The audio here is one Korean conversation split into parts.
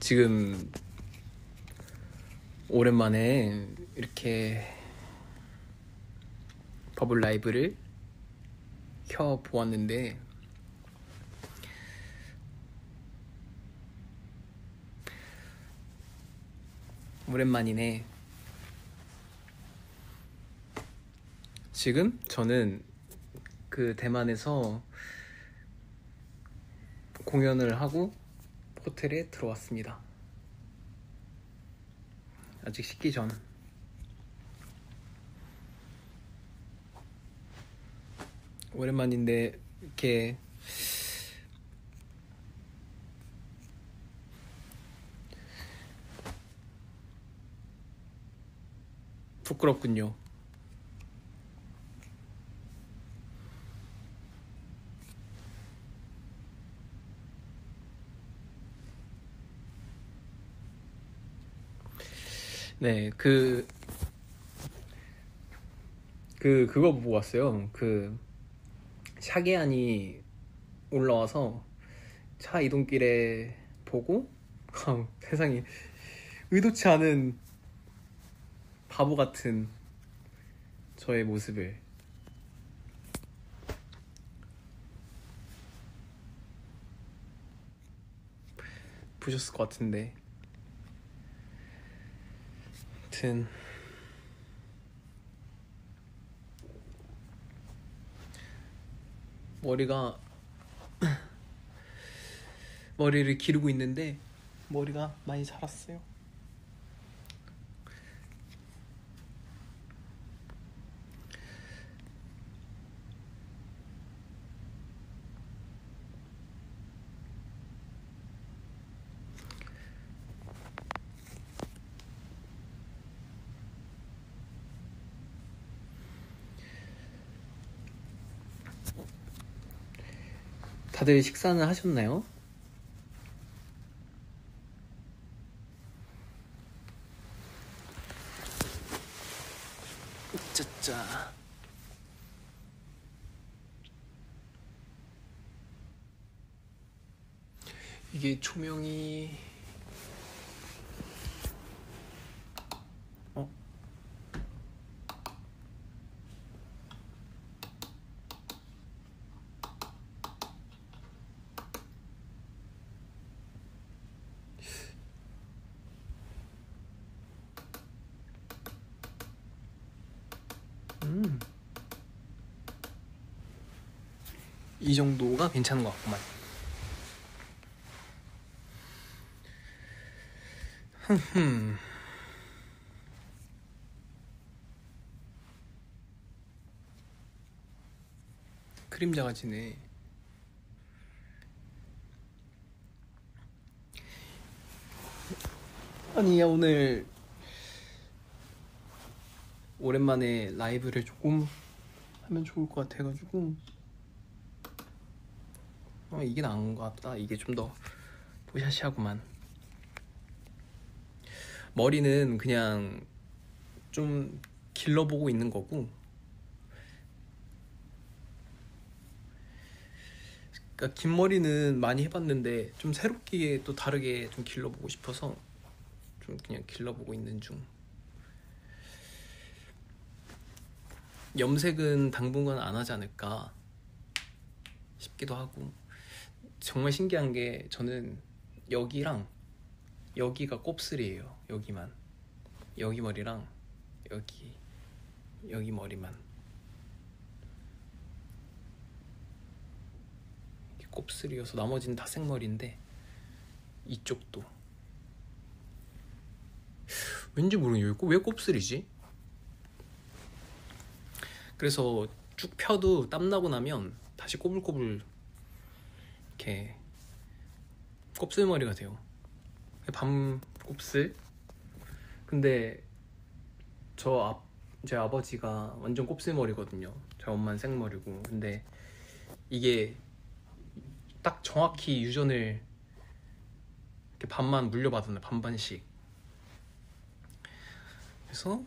지금 오랜만에 이렇게 버블 라이브를 켜 보았는데 오랜만이네. 지금 저는 그 대만에서 공연을 하고 호텔에 들어왔습니다. 아직 씻기 전. 오랜만인데 이렇게 부끄럽군요. 네, 그거 보고 왔어요. 샤게안이 올라와서 차 이동길에 보고 세상에 의도치 않은 바보 같은 저의 모습을 보셨을 것 같은데, 아무튼 머리를 기르고 있는데 머리가 많이 자랐어요. 다들 식사는 하셨나요? 짜짜. 이게 조명이 이 정도가 괜찮은 것 같구만. 그림자가 지네. 아니, 오늘 오랜만에 라이브를 조금 하면 좋을 것 같아가지고 이게 나은 것 같다. 이게 좀 더 보샤시하구만. 머리는 그냥 좀 길러보고 있는 거고, 그러니까 긴 머리는 많이 해봤는데 좀 새롭게 또 다르게 좀 길러보고 싶어서 좀 그냥 길러보고 있는 중. 염색은 당분간 안 하지 않을까 싶기도 하고. 정말 신기한 게 저는 여기랑 여기가 곱슬이에요. 여기만. 여기 머리랑 여기 머리만 곱슬이어서 나머지는 다 생머리인데 이쪽도 왠지 모르겠어요. 왜 곱슬이지? 그래서 쭉 펴도 땀나고 나면 다시 꼬불꼬불 이렇게 곱슬머리가 돼요. 밤 곱슬. 근데 제 아버지가 완전 곱슬머리거든요. 제 엄마는 생머리고. 근데 이게 딱 정확히 유전을 이렇게 반만 물려받았네. 반반씩. 그래서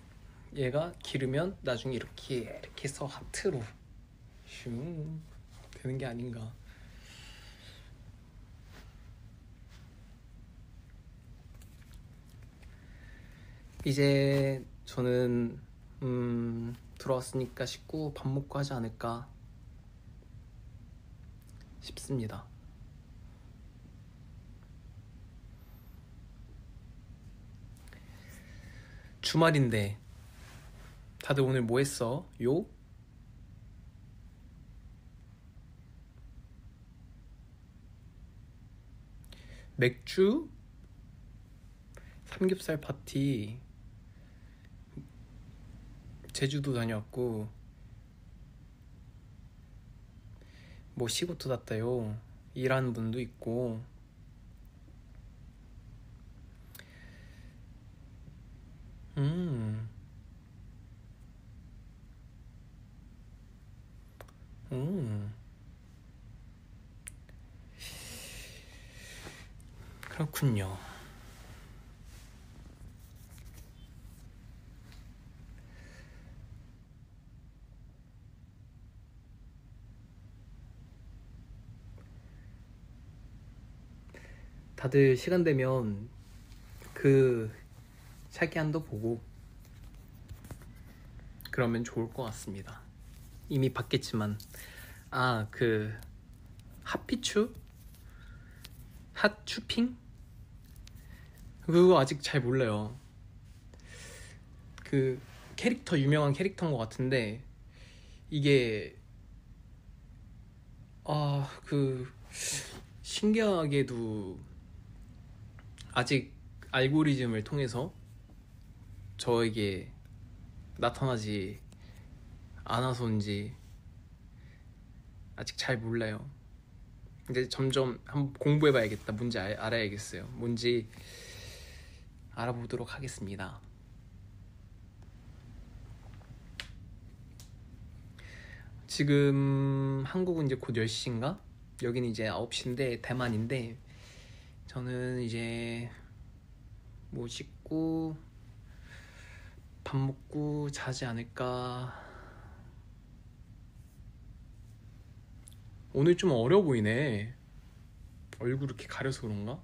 얘가 기르면 나중에 이렇게 해서 하트로 슝 되는 게 아닌가. 이제 저는 들어왔으니까 씻고 밥 먹고 하지 않을까 싶습니다. 주말인데 다들 오늘 뭐 했어? 요? 맥주? 삼겹살 파티. 제주도 다녀왔고 뭐 시고토 났다요. 일하는 분도 있고. 음. 그렇군요. 다들 시간 되면 그 샤기한도 보고 그러면 좋을 것 같습니다. 이미 봤겠지만 그 핫피추? 핫추핑? 그거 아직 잘 몰라요. 그 캐릭터 유명한 캐릭터인 것 같은데 이게 그 신기하게도 아직 알고리즘을 통해서 저에게 나타나지 않아서인지 아직 잘 몰라요. 근데 점점 한번 공부해봐야겠다. 뭔지 알아야겠어요. 뭔지 알아보도록 하겠습니다. 지금 한국은 이제 곧 10시인가? 여기는 이제 9시인데 대만인데 저는 이제 뭐 씻고 밥 먹고 자지 않을까. 오늘 좀 어려 보이네. 얼굴 이렇게 가려서 그런가?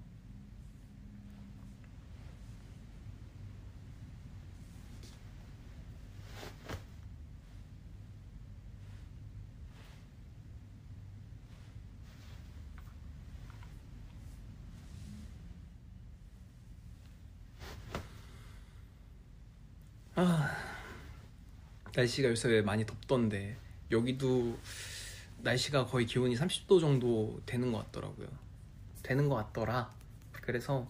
날씨가 요새 많이 덥던데 여기도 날씨가 거의 기온이 30도 정도 되는 것 같더라고요. 되는 것 같더라. 그래서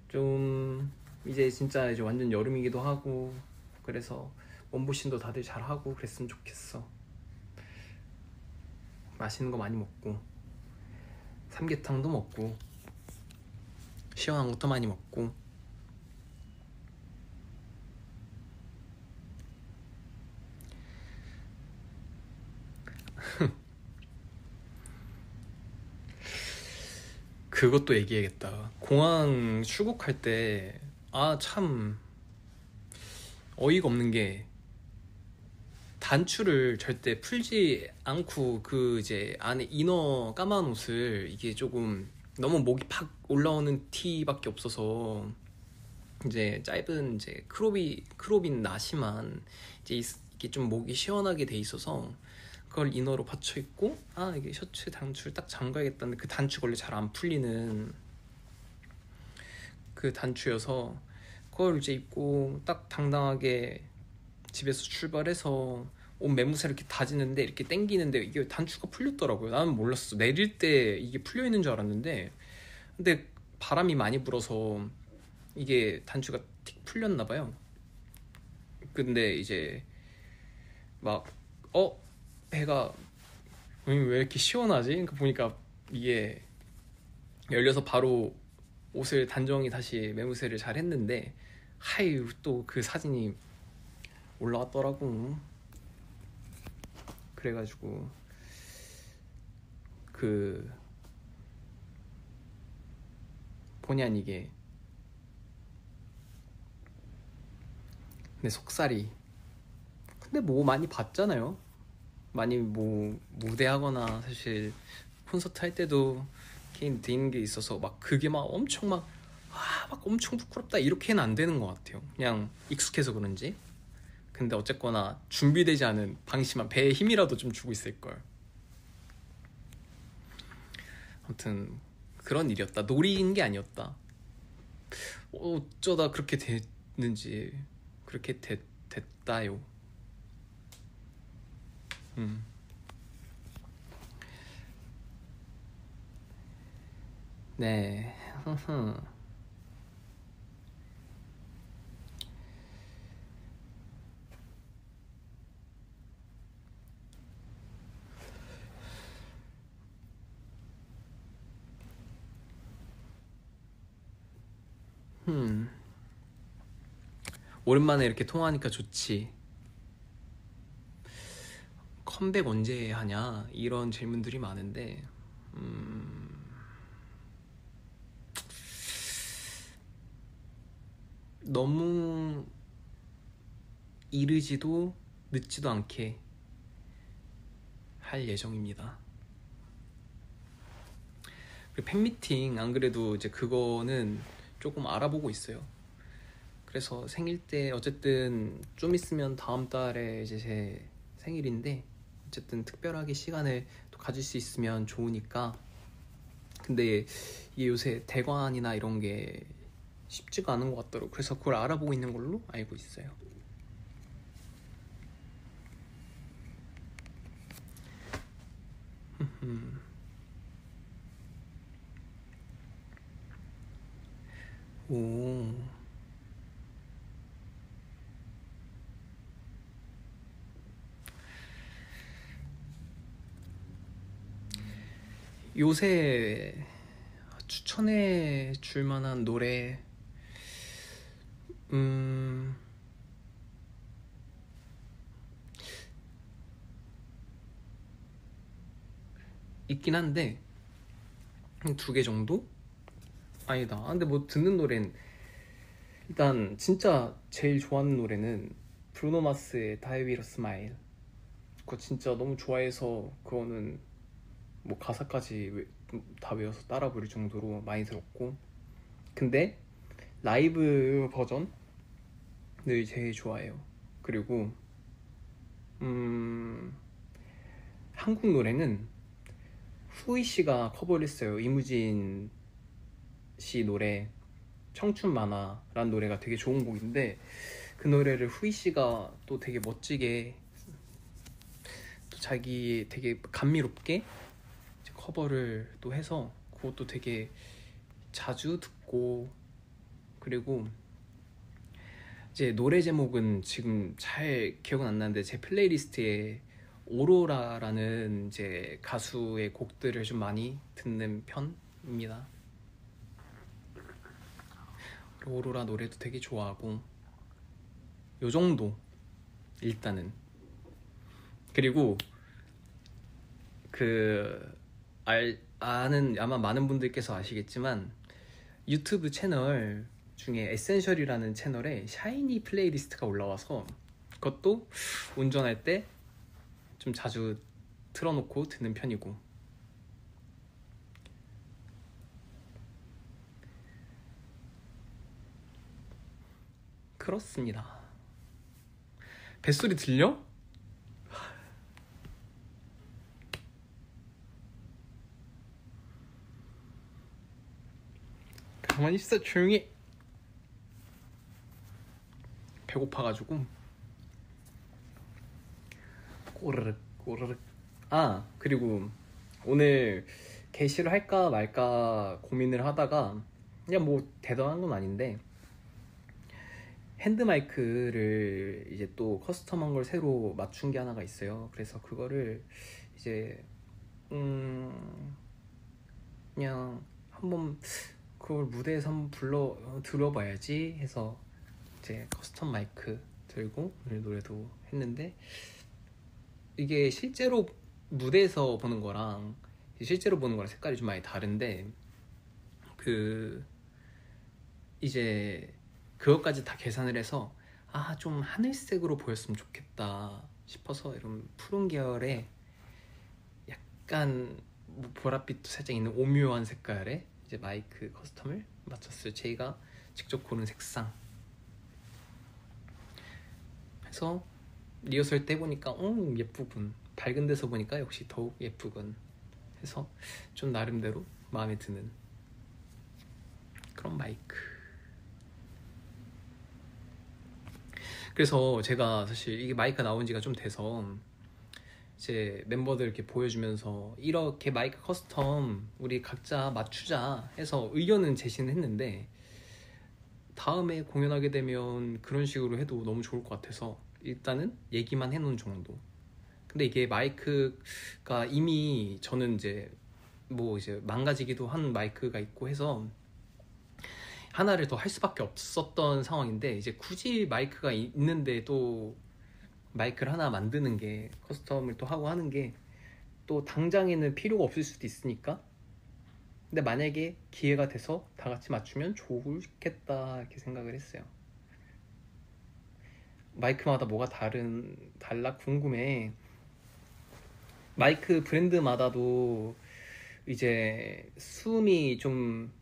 좀 이제 진짜 이제 완전 여름이기도 하고 그래서 몸보신도 다들 잘하고 그랬으면 좋겠어. 맛있는 거 많이 먹고 삼계탕도 먹고 시원한 것도 많이 먹고. 그것도 얘기해야겠다. 공항 출국할 때 참 어이가 없는 게 단추를 절대 풀지 않고 그 이제 안에 이너 까만 옷을 이게 조금 너무 목이 팍 올라오는 티밖에 없어서 이제 짧은 이제 크롭인 나시만 이제 이게 좀 목이 시원하게 돼 있어서 그걸 이너로 받쳐 입고 이게 셔츠 단추를 딱 잠가야겠다는데 그 단추가 원래 잘 안 풀리는 그 단추여서 그걸 이제 입고 딱 당당하게 집에서 출발해서 옷 매무새 이렇게 다지는데 이렇게 당기는데 이게 단추가 풀렸더라고요. 나는 몰랐어. 내릴 때 이게 풀려 있는 줄 알았는데 근데 바람이 많이 불어서 이게 단추가 틱 풀렸나 봐요. 근데 이제 막 배가 왜 이렇게 시원하지? 그러니까 보니까 이게 열려서 바로 옷을 단정히 다시 매무새를 잘 했는데 하이 또 그 사진이 올라왔더라고. 그래가지고 그 본의 아니게 근데 속살이 근데 뭐 많이 봤잖아요. 많이 뭐 무대하거나 사실 콘서트 할 때도 개인 드는 게 있어서 막 그게 막 엄청 막 막 엄청 부끄럽다 이렇게는 안 되는 것 같아요. 그냥 익숙해서 그런지. 근데 어쨌거나 준비되지 않은 방심한 배에 힘이라도 좀 주고 있을걸. 아무튼 그런 일이었다. 놀이인 게 아니었다. 어쩌다 그렇게 됐는지. 그렇게 됐다요. 네. 오랜만에 이렇게 통화하니까 좋지. 컴백 언제 하냐 이런 질문들이 많은데 너무 이르지도 늦지도 않게 할 예정입니다. 그리고 팬미팅 안 그래도 이제 그거는 조금 알아보고 있어요. 그래서 생일 때 어쨌든 좀 있으면 다음 달에 이제 제 생일인데 어쨌든 특별하게 시간을 또 가질 수 있으면 좋으니까. 근데 이게 요새 대관이나 이런 게 쉽지가 않은 것 같더라고요. 그래서 그걸 알아보고 있는 걸로 알고 있어요. 오. 요새 추천해 줄 만한 노래 있긴 한데 한 2개 정도? 아니다. 근데 뭐 듣는 노래는 일단 진짜 제일 좋아하는 노래는 브루노 마스의 Die With A Smile. 그거 진짜 너무 좋아해서 그거는 뭐 가사까지 다 외워서 따라 부를 정도로 많이 들었고, 근데 라이브 버전을 제일 좋아해요. 그리고 한국 노래는 후이 씨가 커버를 했어요. 이무진 씨 노래 청춘 만화라는 노래가 되게 좋은 곡인데 그 노래를 후이 씨가 또 되게 멋지게 또 자기 되게 감미롭게 커버를 또 해서 그것도 되게 자주 듣고, 그리고 이제 노래 제목은 지금 잘 기억은 안 나는데 제 플레이리스트에 오로라라는 이제 가수의 곡들을 좀 많이 듣는 편입니다. 오로라 노래도 되게 좋아하고 요 정도 일단은. 그리고 아는 아마 많은 분들께서 아시겠지만 유튜브 채널 중에 에센셜이라는 채널에 샤이니 플레이리스트가 올라와서 그것도 운전할 때 좀 자주 틀어놓고 듣는 편이고. 그렇습니다. 뱃소리 들려? 가만히 있어, 조용히. 배고파가지고 꼬르륵 꼬르륵. 아, 그리고 오늘 게시를 할까 말까 고민을 하다가 그냥 뭐 대단한 건 아닌데 핸드마이크를 이제 또 커스텀한 걸 새로 맞춘 게 하나가 있어요. 그래서 그거를 이제 그냥 한번 그걸 무대에서 한번 들어봐야지 해서 이제 커스텀 마이크 들고 오늘 노래도 했는데, 이게 실제로 무대에서 보는 거랑 실제로 보는 거랑 색깔이 좀 많이 다른데 이제 그것까지 다 계산을 해서 좀 하늘색으로 보였으면 좋겠다 싶어서 이런 푸른 계열의 약간 뭐 보랏빛도 살짝 있는 오묘한 색깔의 이제 마이크 커스텀을 맞췄어요. 제가 직접 고른 색상 해서 리허설 때 보니까 예쁘군, 밝은 데서 보니까 역시 더욱 예쁘군 해서 좀 나름대로 마음에 드는 그런 마이크. 그래서 제가 사실 이게 마이크가 나온 지가 좀 돼서 이제 멤버들 이렇게 보여주면서 이렇게 마이크 커스텀 우리 각자 맞추자 해서 의견은 제시는 했는데, 다음에 공연하게 되면 그런 식으로 해도 너무 좋을 것 같아서 일단은 얘기만 해놓은 정도. 근데 이게 마이크가 이미 저는 이제 뭐 이제 망가지기도 한 마이크가 있고 해서 하나를 더 할 수밖에 없었던 상황인데, 이제 굳이 마이크가 있는데 또 마이크를 하나 만드는 게, 커스텀을 또 하고 하는 게 또 당장에는 필요가 없을 수도 있으니까, 근데 만약에 기회가 돼서 다 같이 맞추면 좋겠다 이렇게 생각을 했어요. 마이크마다 뭐가 달라 궁금해. 마이크 브랜드마다도 이제 수음이 좀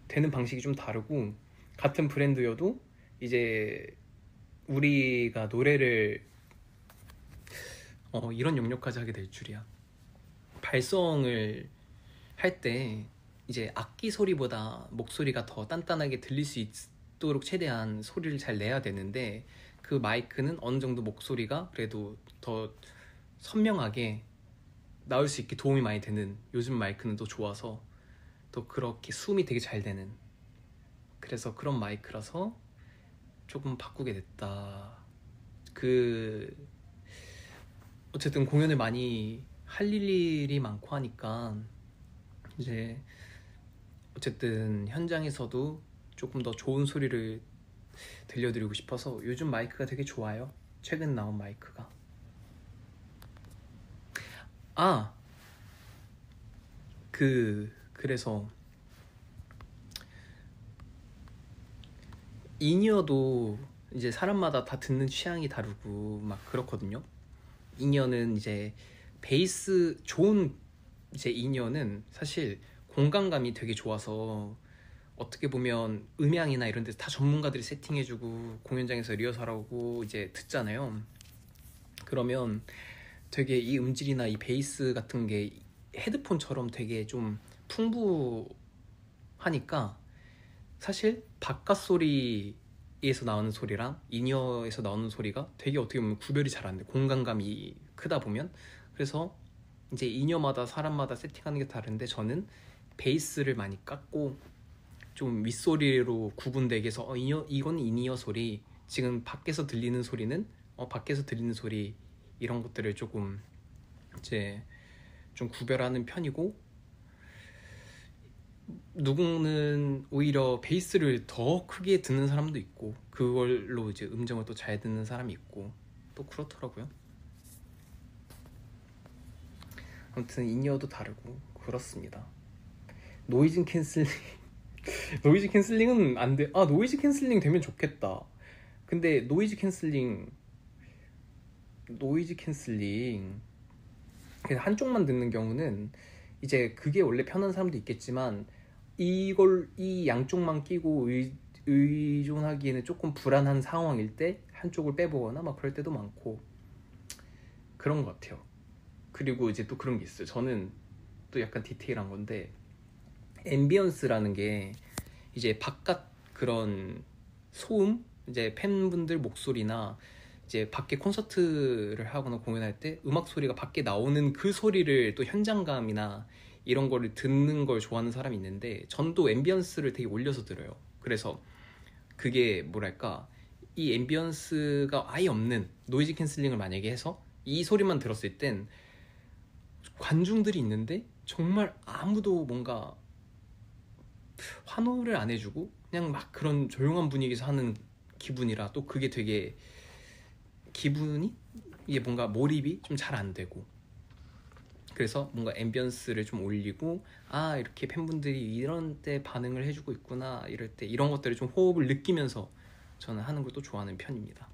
되는 방식이 좀 다르고, 같은 브랜드여도 이제 우리가 노래를 이런 영역까지 하게 될 줄이야. 발성을 할 때 이제 악기 소리보다 목소리가 더 단단하게 들릴 수 있도록 최대한 소리를 잘 내야 되는데, 그 마이크는 어느 정도 목소리가 그래도 더 선명하게 나올 수 있게 도움이 많이 되는, 요즘 마이크는 또 좋아서 또 그렇게 수음이 되게 잘 되는, 그래서 그런 마이크라서 조금 바꾸게 됐다. 어쨌든 공연을 많이 할 일이 많고 하니까 이제 어쨌든 현장에서도 조금 더 좋은 소리를 들려드리고 싶어서 요즘 마이크가 되게 좋아요. 최근 나온 마이크가. 그래서 인이어도 이제 사람마다 다 듣는 취향이 다르고 막 그렇거든요. 인이어는 이제 베이스 좋은 이제 인이어는 사실 공간감이 되게 좋아서, 어떻게 보면 음향이나 이런 데서 다 전문가들이 세팅해주고 공연장에서 리허설하고 이제 듣잖아요. 그러면 되게 이 음질이나 이 베이스 같은 게 헤드폰처럼 되게 좀 풍부하니까, 사실 바깥 소리에서 나오는 소리랑 인이어에서 나오는 소리가 되게 어떻게 보면 구별이 잘 안 돼, 공간감이 크다 보면. 그래서 이제 인이어마다 사람마다 세팅하는 게 다른데, 저는 베이스를 많이 깎고 좀 윗소리로 구분되게 해서 이건 인이어 소리, 지금 밖에서 들리는 소리는 밖에서 들리는 소리, 이런 것들을 조금 이제 좀 구별하는 편이고, 누구는 오히려 베이스를 더 크게 듣는 사람도 있고 그걸로 이제 음정을 또 잘 듣는 사람이 있고 또 그렇더라고요. 아무튼 인이어도 다르고 그렇습니다. 노이즈 캔슬링 노이즈 캔슬링은 안 돼. 노이즈 캔슬링 되면 좋겠다. 근데 노이즈 캔슬링 그냥 한쪽만 듣는 경우는 이제 그게 원래 편한 사람도 있겠지만, 이 양쪽만 끼고 의존하기에는 조금 불안한 상황일 때 한쪽을 빼보거나 막 그럴 때도 많고 그런 것 같아요. 그리고 이제 또 그런 게 있어요. 저는 또 약간 디테일한 건데, 앰비언스라는 게 이제 바깥 그런 소음, 이제 팬분들 목소리나 이제 밖에 콘서트를 하거나 공연할 때 음악 소리가 밖에 나오는 그 소리를 또 현장감이나 이런 거를 듣는 걸 좋아하는 사람이 있는데, 전 또 앰비언스를 되게 올려서 들어요. 그래서 그게 뭐랄까, 이 앰비언스가 아예 없는 노이즈 캔슬링을 만약에 해서 이 소리만 들었을 땐 관중들이 있는데 정말 아무도 뭔가 환호를 안 해주고 그냥 막 그런 조용한 분위기에서 하는 기분이라, 또 그게 되게 기분이, 이게 뭔가 몰입이 좀 잘 안 되고, 그래서 뭔가 앰비언스를 좀 올리고, 이렇게 팬분들이 이런 때 반응을 해주고 있구나, 이럴 때 이런 것들을 좀 호흡을 느끼면서 저는 하는 걸 또 좋아하는 편입니다.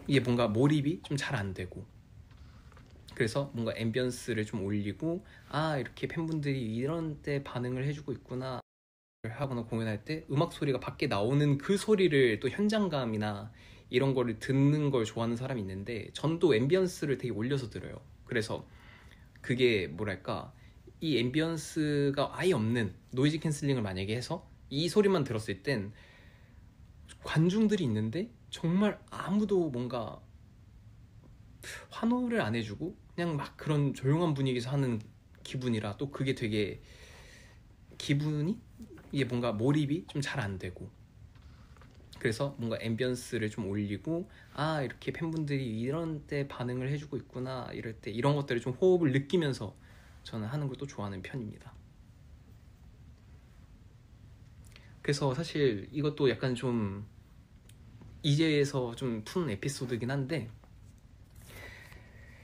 이게 뭔가 몰입이 좀 잘 안 되고, 그래서 뭔가 앰비언스를 좀 올리고 아 이렇게 팬분들이 이런 때 반응을 해주고 있구나 하거나 공연할 때 음악 소리가 밖에 나오는 그 소리를 또 현장감이나 이런 거를 듣는 걸 좋아하는 사람이 있는데 전 또 앰비언스를 되게 올려서 들어요. 그래서 그게 뭐랄까 이 앰비언스가 아예 없는 노이즈 캔슬링을 만약에 해서 이 소리만 들었을 땐 관중들이 있는데 정말 아무도 뭔가 환호를 안 해주고 그냥 막 그런 조용한 분위기에서 하는 기분이라 또 그게 되게 기분이 이게 뭔가 몰입이 좀 잘 안 되고 그래서 뭔가 앰비언스를 좀 올리고 아 이렇게 팬분들이 이런 때 반응을 해주고 있구나 이럴 때 이런 것들을 좀 호흡을 느끼면서 저는 하는 걸 또 좋아하는 편입니다. 그래서 사실 이것도 약간 좀 이제에서 좀 푼 에피소드긴 한데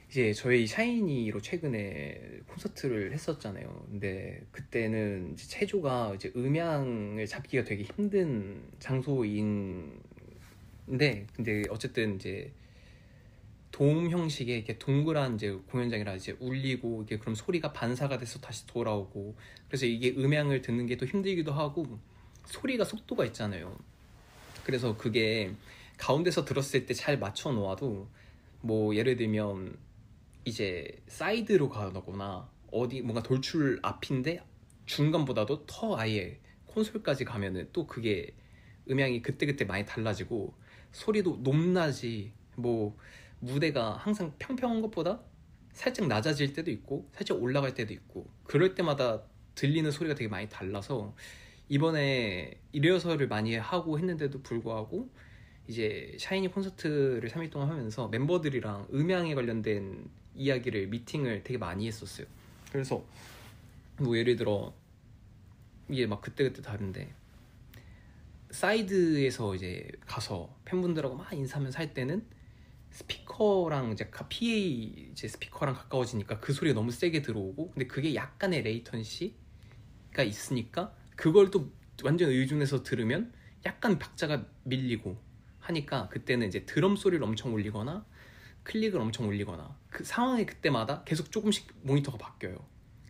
이제 저희 샤이니로 최근에 콘서트를 했었잖아요. 근데 그때는 이제 체조가 이제 음향을 잡기가 되게 힘든 장소인데 근데 어쨌든 이제 돔 형식의 이렇게 동그란 이제 공연장이라 이제 울리고 이게 그럼 소리가 반사가 돼서 다시 돌아오고 그래서 이게 음향을 듣는 게 또 힘들기도 하고 소리가 속도가 있잖아요. 그래서 그게 가운데서 들었을 때 잘 맞춰 놓아도 뭐 예를 들면 이제 사이드로 가거나 어디 뭔가 돌출 앞인데 중간보다도 더 아예 콘솔까지 가면은 또 그게 음향이 그때그때 많이 달라지고 소리도 높낮이 뭐 무대가 항상 평평한 것보다 살짝 낮아질 때도 있고 살짝 올라갈 때도 있고 그럴 때마다 들리는 소리가 되게 많이 달라서 이번에 리허설을 많이 하고 했는데도 불구하고 이제 샤이니 콘서트를 3일 동안 하면서 멤버들이랑 음향에 관련된 이야기를 미팅을 되게 많이 했었어요. 그래서 뭐 예를 들어 이게 막 그때그때 다른데 사이드에서 이제 가서 팬분들하고 막 인사하면서 할 때는 스피커랑 이제 PA 이제 스피커랑 가까워지니까 그 소리가 너무 세게 들어오고 근데 그게 약간의 레이턴시가 있으니까 그걸 또 완전 의존해서 들으면 약간 박자가 밀리고 하니까 그때는 이제 드럼 소리를 엄청 올리거나 클릭을 엄청 올리거나 그 상황이 그때마다 계속 조금씩 모니터가 바뀌어요.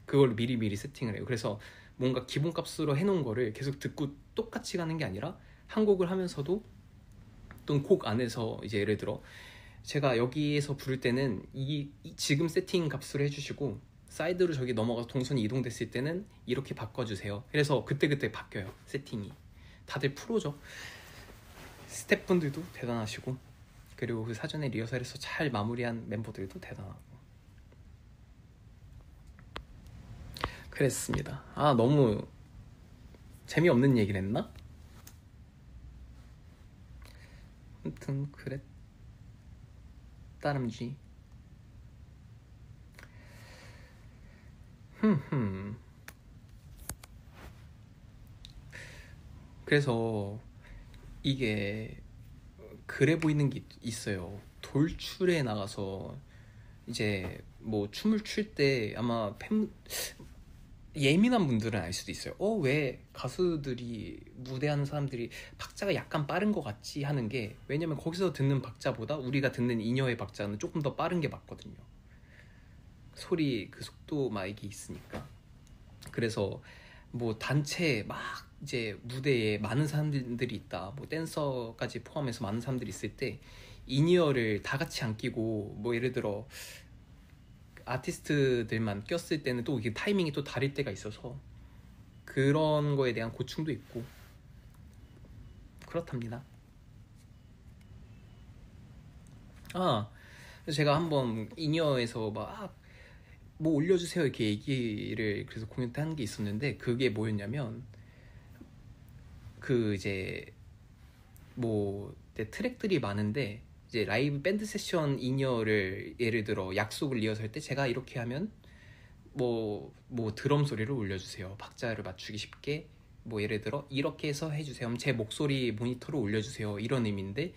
그걸 미리미리 세팅을 해요. 그래서 뭔가 기본값으로 해놓은 거를 계속 듣고 똑같이 가는 게 아니라 한 곡을 하면서도 어떤 곡 안에서 이제 예를 들어 제가 여기에서 부를 때는 지금 세팅 값으로 해주시고 사이드로 저기 넘어가서 동선이 이동됐을 때는 이렇게 바꿔주세요. 그래서 그때그때 바뀌어요. 세팅이. 다들 프로죠. 스태프분들도 대단하시고 그리고 그 사전에 리허설에서 잘 마무리한 멤버들도 대단하고 그랬습니다. 아 너무 재미없는 얘기를 했나? 아무튼 그랬다람쥐. 그래서 이게 그래 보이는 게 있어요. 돌출에 나가서 이제 뭐 춤을 출 때 아마 예민한 분들은 알 수도 있어요. 왜 가수들이 무대하는 사람들이 박자가 약간 빠른 것 같지 하는 게 왜냐면 거기서 듣는 박자보다 우리가 듣는 인여의 박자는 조금 더 빠른 게 맞거든요. 소리 그 속도 막 이게 있으니까. 그래서 뭐 단체 막 이제 무대에 많은 사람들이 있다. 뭐 댄서까지 포함해서 많은 사람들이 있을 때 인이어를 다 같이 안 끼고 뭐 예를 들어 아티스트들만 꼈을 때는 또 이게 타이밍이 또 다를 때가 있어서 그런 거에 대한 고충도 있고 그렇답니다. 제가 한번 인이어에서 막 뭐 올려주세요 이렇게 얘기를 그래서 공연 때 하는 게 있었는데 그게 뭐였냐면 그 이제 뭐 트랙들이 많은데 이제 라이브 밴드 세션 인이어를 예를 들어 약속을 리허설 때 제가 이렇게 하면 뭐 드럼 소리를 올려주세요. 박자를 맞추기 쉽게 뭐 예를 들어 이렇게 해서 해주세요. 제 목소리 모니터로 올려주세요. 이런 의미인데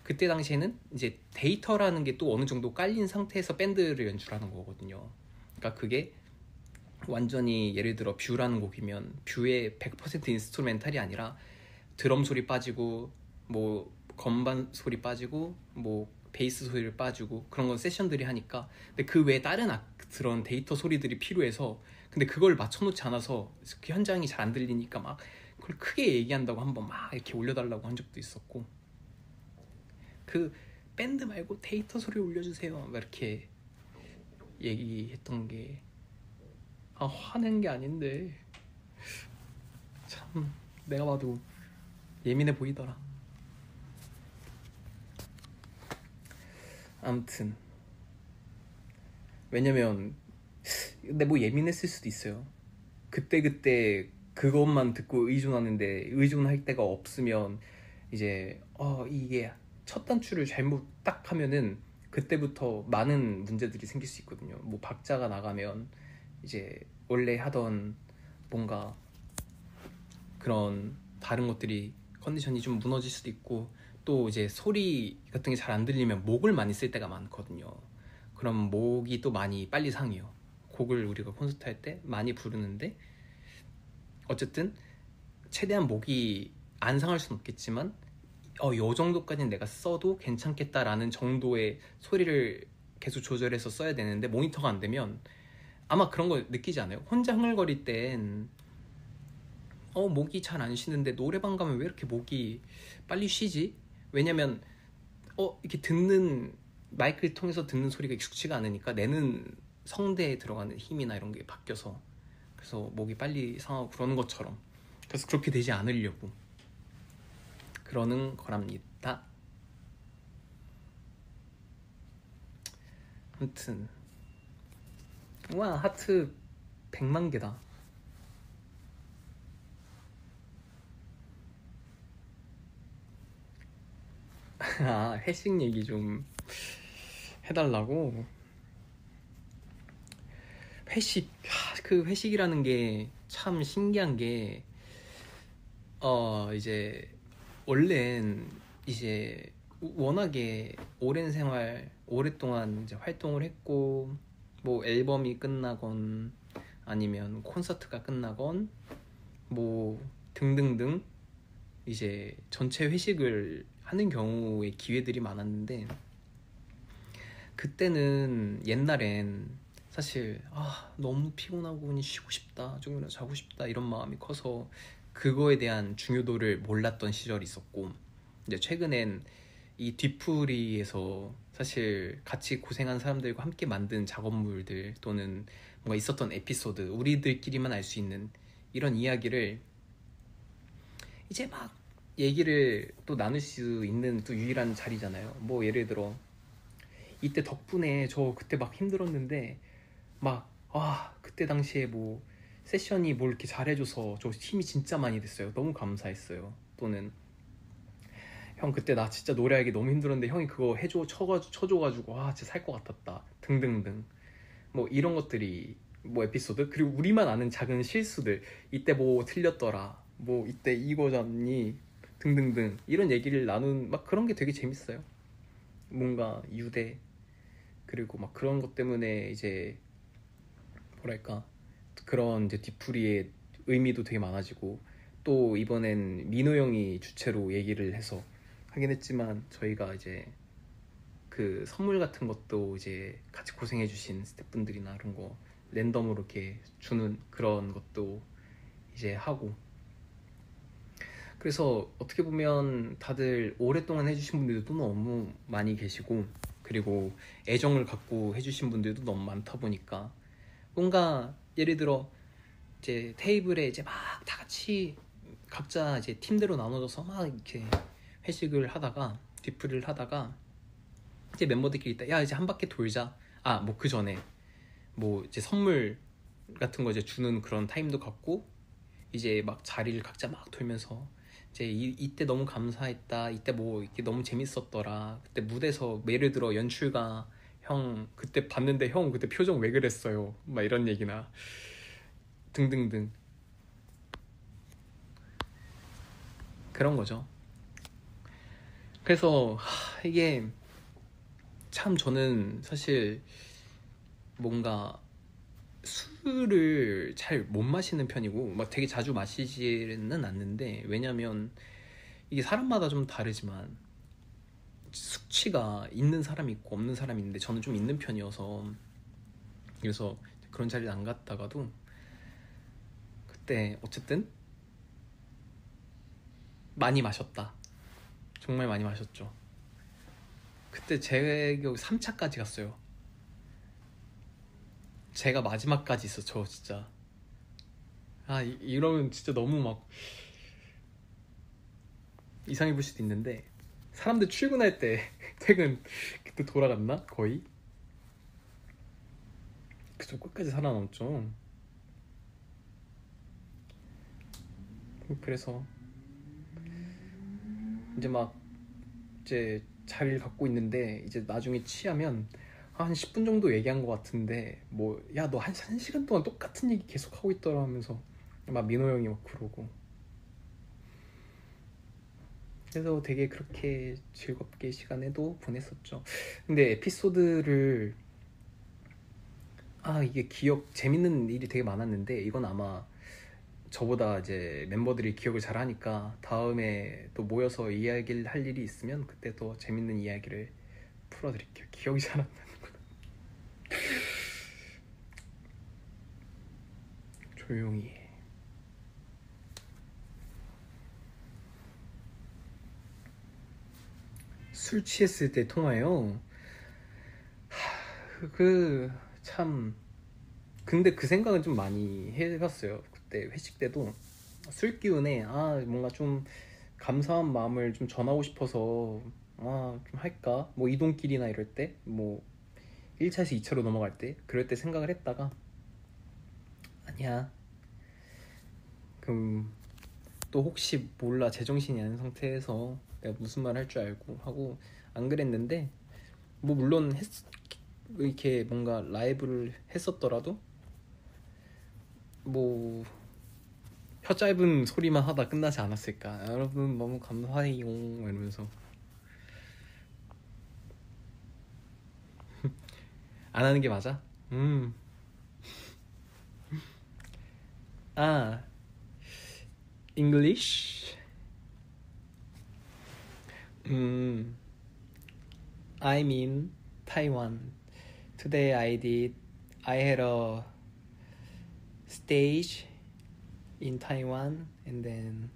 그때 당시에는 이제 데이터라는 게 또 어느 정도 깔린 상태에서 밴드를 연출하는 거거든요. 그러니까 그게 완전히 예를 들어 뷰라는 곡이면 뷰의 100% 인스트루멘탈이 아니라 드럼 소리 빠지고 뭐 건반 소리 빠지고 뭐 베이스 소리를 빠주고 그런 건 세션들이 하니까. 근데 그 외에 다른 그런 데이터 소리들이 필요해서, 근데 그걸 맞춰놓지 않아서 그 현장이 잘 안 들리니까 막 그걸 크게 얘기한다고 한번 막 이렇게 올려달라고 한 적도 있었고, 그 밴드 말고 데이터 소리 올려주세요 막 이렇게 얘기했던 게, 화낸 게 아닌데 참 내가 봐도 예민해 보이더라. 아무튼 왜냐면, 근데 뭐 예민했을 수도 있어요. 그때 그것만 듣고 의존하는데, 의존할 데가 없으면 이제 이게 첫 단추를 잘못 딱 하면은 그때부터 많은 문제들이 생길 수 있거든요. 뭐 박자가 나가면 이제 원래 하던 뭔가 그런 다른 것들이 컨디션이 좀 무너질 수도 있고, 또 이제 소리 같은 게 잘 안 들리면 목을 많이 쓸 때가 많거든요. 그럼 목이 또 많이 빨리 상해요. 곡을 우리가 콘서트 할 때 많이 부르는데, 어쨌든 최대한 목이 안 상할 수는 없겠지만 요 정도까지는 내가 써도 괜찮겠다라는 정도의 소리를 계속 조절해서 써야 되는데, 모니터가 안 되면 아마 그런 거 느끼지 않아요? 혼자 흥얼거릴 땐 목이 잘 안 쉬는데 노래방 가면 왜 이렇게 목이 빨리 쉬지? 왜냐면 이렇게 듣는, 마이크를 통해서 듣는 소리가 익숙치가 않으니까 내는 성대에 들어가는 힘이나 이런 게 바뀌어서, 그래서 목이 빨리 상하고 그러는 것처럼, 그래서 그렇게 되지 않으려고 그러는 거랍니다. 아무튼 와, 하트 100만 개다. 회식 얘기 좀 해달라고. 회식, 그 회식이라는 게 참 신기한 게, 이제 원래는 이제 워낙에 오랜 생활, 오랫동안 이제 활동을 했고, 뭐 앨범이 끝나건 아니면 콘서트가 끝나건 뭐 등등등 이제 전체 회식을 하는 경우의 기회들이 많았는데, 그때는 옛날엔 사실 너무 피곤하고 그냥 쉬고 싶다, 조금이라도 자고 싶다 이런 마음이 커서 그거에 대한 중요도를 몰랐던 시절이 있었고, 이제 최근엔 이 뒤풀이에서 사실 같이 고생한 사람들과 함께 만든 작업물들 또는 뭔가 있었던 에피소드, 우리들끼리만 알 수 있는 이런 이야기를 이제 막 얘기를 또 나눌 수 있는 또 유일한 자리잖아요. 뭐 예를 들어 이때 덕분에 저 그때 막 힘들었는데 막 그때 당시에 뭐 세션이 뭘 이렇게 잘해줘서 저 힘이 진짜 많이 됐어요, 너무 감사했어요. 또는 형 그때 나 진짜 노래하기 너무 힘들었는데 형이 그거 쳐줘가지고 진짜 살 것 같았다, 등등등. 뭐 이런 것들이 뭐 에피소드, 그리고 우리만 아는 작은 실수들, 이때 뭐 틀렸더라, 뭐 이때 이거잖니, 등등등 이런 얘기를 나눈 막 그런 게 되게 재밌어요. 뭔가 유대, 그리고 막 그런 것 때문에 이제 뭐랄까 그런 이제 뒤풀이의 의미도 되게 많아지고, 또 이번엔 민호 형이 주체로 얘기를 해서 하긴 했지만 저희가 이제 그 선물 같은 것도 이제 같이 고생해주신 스태프분들이나 그런 거 랜덤으로 이렇게 주는 그런 것도 이제 하고, 그래서 어떻게 보면 다들 오랫동안 해주신 분들도 너무 많이 계시고, 그리고 애정을 갖고 해주신 분들도 너무 많다 보니까 뭔가 예를 들어 이제 테이블에 이제 막 다 같이 각자 이제 팀대로 나눠져서 막 이렇게 회식을 하다가 뒤풀이를 하다가 이제 멤버들끼리 있다, 야 이제 한 바퀴 돌자, 뭐 그 전에 뭐 이제 선물 같은 거 이제 주는 그런 타임도 갖고 이제 막 자리를 각자 막 돌면서 이제 이때 너무 감사했다, 이때 뭐 이렇게 너무 재밌었더라, 그때 무대에서 예를 들어 연출가 형 그때 봤는데 형 그때 표정 왜 그랬어요, 막 이런 얘기나 등등등 그런 거죠. 그래서 이게 참 저는 사실 뭔가 술을 잘 못 마시는 편이고 막 되게 자주 마시지는 않는데, 왜냐면 이게 사람마다 좀 다르지만 숙취가 있는 사람이 있고 없는 사람이 있는데 저는 좀 있는 편이어서 그래서 그런 자리를 안 갔다가도 그때 어쨌든 많이 마셨다. 정말 많이 마셨죠. 그때 제 기억 3차까지 갔어요. 제가 마지막까지 있었죠. 진짜 이러면 진짜 너무 막 이상해 볼 수도 있는데 사람들 출근할 때 퇴근 그때 돌아갔나? 거의? 그좀 끝까지 살아남았죠. 그래서 이제 막 이제 자리를 갖고 있는데 이제 나중에 취하면 한 10분 정도 얘기한 것 같은데 뭐 야 너 한 1시간 동안 똑같은 얘기 계속 하고 있더라 하면서 막 민호 형이 막 그러고 그래서 되게 그렇게 즐겁게 시간에도 보냈었죠. 근데 에피소드를 이게 재밌는 일이 되게 많았는데 이건 아마 저보다 이제 멤버들이 기억을 잘 하니까 다음에 또 모여서 이야기를 할 일이 있으면 그때 또 재밌는 이야기를 풀어드릴게요. 기억이 잘 안 나는구나. 조용히 해. 술 취했을 때 통화요. 참 근데 그 생각은 좀 많이 해봤어요. 그때 회식 때도 술 기운에 뭔가 좀 감사한 마음을 좀 전하고 싶어서 좀 할까? 뭐 이동길이나 이럴 때 뭐 1차에서 2차로 넘어갈 때 그럴 때 생각을 했다가 아니야. 그럼 또 혹시 몰라 제정신이 아닌 상태에서 내가 무슨 말 할 줄 알고 하고 안 그랬는데 뭐 물론 이렇게 뭔가 라이브를 했었더라도 뭐 혀 짧은 소리만 하다 끝나지 않았을까. 여러분 너무 감사해요 이러면서 안 하는 게 맞아? English? I'm in Taiwan. Today I had a stage in Taiwan and then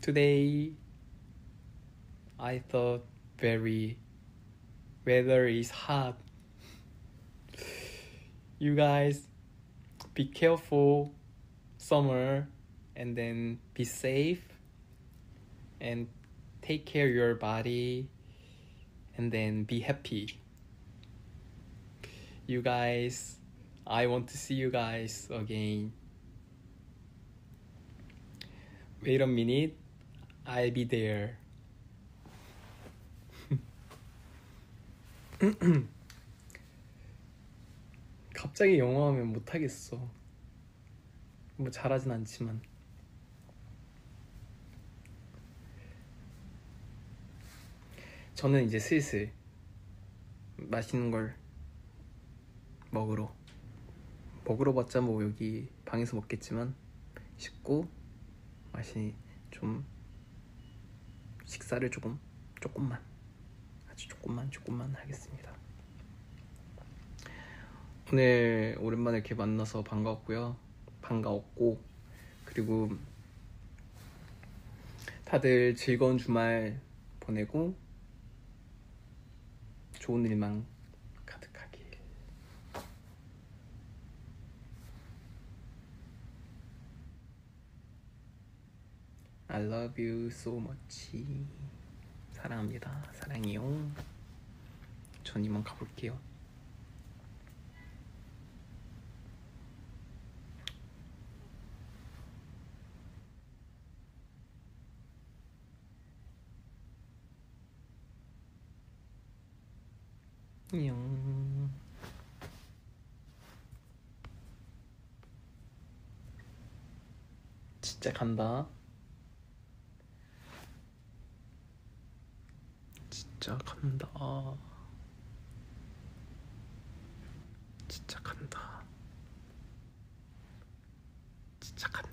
today I thought weather is hot. You guys be careful summer and then be safe and take care of your body and then be happy. You guys, I want to see you guys again. Wait a minute, I'll be there. 갑자기 영어 하면 못하겠어. 뭐 잘하진 않지만 저는 이제 슬슬 맛있는 걸 먹으러 봤자 뭐 여기 방에서 먹겠지만 씻고 좀 식사를 조금만 아주 조금만 하겠습니다. 오늘 오랜만에 이렇게 만나서 반가웠고 그리고 다들 즐거운 주말 보내고 좋은 일만 가득하길. I love you so much. 사랑합니다. 사랑해요. 전 이만 가볼게요. 안녕. 진짜 간다. 진짜 간다. 진짜 간다. 진짜 간다.